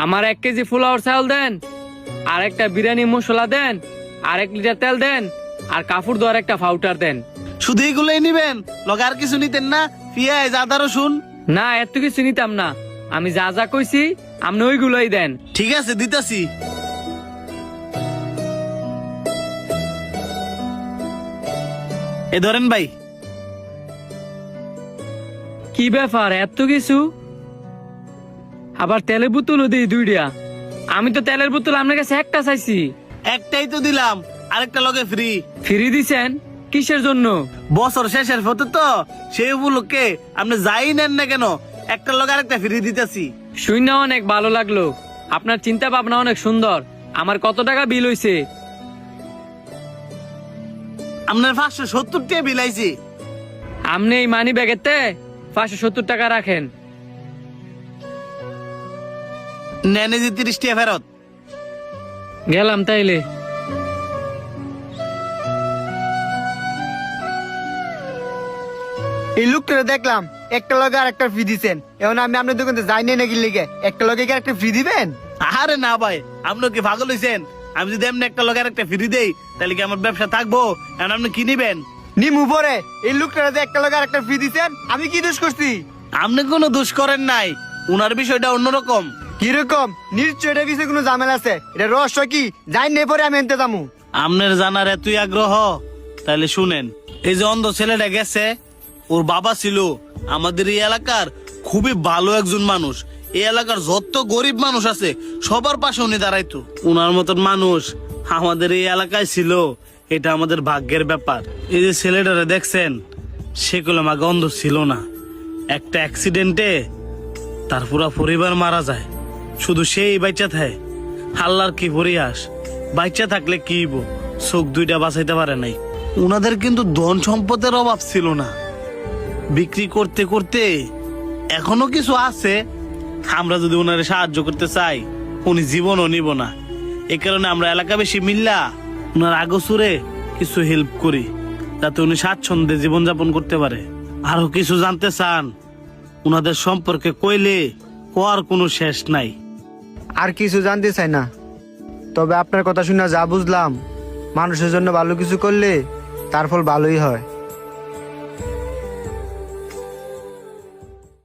আমার 1 কেজি ফুলাওয়ার চাল দেন, আর একটা বিরিয়ানি মশলা দেন, আর 1 লিটার তেল দেন, আর কাপড় ধোয়ার একটা পাউডার দেন। শুধু এগুলোই নিবেন? লগে আর কিছু নিতেন না? পেঁয়াজ, আদা, রসুন? না, এত কিছু নিতাম না। আমি যা যা কইছি আপনি ওইগুলোই দেন। ঠিক আছে, দিতাছি। এ ধরেন ভাই। কি ব্যাপার এত কিছু? আবার তেলের বোতলও দিই 2টা। আমি তো তেলের বোতল আপনার কাছে একটা চাইছি। একটাই তো দিলাম, আরেকটা লগে ফ্রি। ফ্রি দিছেন কিসের জন্য? বছর শেষের ফটো তো, সেই উপলক্ষে আপনি যাই নেন না কেন, একটা লগে আরেকটা ফ্রি দিতেছি। শুনে অনেক ভালো লাগলো। আপনার চিন্তা ভাবনা অনেক সুন্দর। আমার কত টাকা বিল হইছে? আপনার 570 টাকা বিলাইছি। আপনি এই মানি ব্যাগেতে 570 টাকা রাখেন। নেন এই যে 30 টাকা ফেরত। গেলাম তাইলে। এই লোকটা দেখলাম একটা লগে আর একটা ফ্রি দিছেন, এখন আমি আপনার দোকানে যাই নাই নাকি লিগে একটা লগে কি একটা ফ্রি দিবেন? আরে না ভাই, আপনি কি পাগল হইছেন? আমি যদি এমনি একটা লগে আরেকটা ফ্রি দেই তাহলে কি আমার ব্যবসা থাকবো? এখন আপনি কি নিবেন? নিমু পরে এই লোকটা যে একটা লগে আর একটা ফ্রি দিছেন, আমি কি দোষ করছি? আপনি কোনো দোষ করেন নাই, উনার বিষয়টা অন্যরকম। কিরকম? নিশ্চয় এটা বিষয়ে কোনো ঝামেলা আছে। এটা রহস্য কি? যাই নেই পরে আমি এনতে যামু। আপনার জানার এতই আগ্রহ, তাহলে শুনেন। এই যে অন্ধ ছেলেটা গেছে, ওর বাবা ছিল আমাদের এই এলাকার খুবই ভালো একজন মানুষ। এই এলাকার যত গরিব মানুষ আছে সবার পাশে উনি দাঁড়াইতো। উনার মতন মানুষ আমাদের এই এলাকায় ছিল, এটা আমাদের ভাগ্যের ব্যাপার। এই যে ছেলেটারে দেখছেন, সেগুলো আমাকে অন্ধ ছিল না। একটা অ্যাক্সিডেন্টে তার পুরা পরিবার মারা যায়, শুধু সেই বাচ্চা থাকে। আল্লাহর কি পরিহাস, বাচ্চা থাকলে কি চোখ 2টা বাঁচাইতে পারে নাই। উনাদের কিন্তু ধন সম্পদের অভাব ছিল না, বিক্রি করতে করতে এখনো কিছু আছে। আমরা যদি উনারে সাহায্য করতে চাই, উনি জীবনও নিব না। এ কারণে আমরা এলাকা বেশি মিল্লা উনার আগসুরে কিছু হেল্প করি, যাতে উনি স্বাচ্ছন্দ্যে জীবনযাপন করতে পারে। আরো কিছু জানতে চান? উনাদের সম্পর্কে কইলে কোয়ার কোনো শেষ নাই। আর কিছু জানতে চাই না, তবে আপনার কথা শুনে যা বুঝলাম, মানুষের জন্য ভালো কিছু করলে তার ফল ভালোই হয়।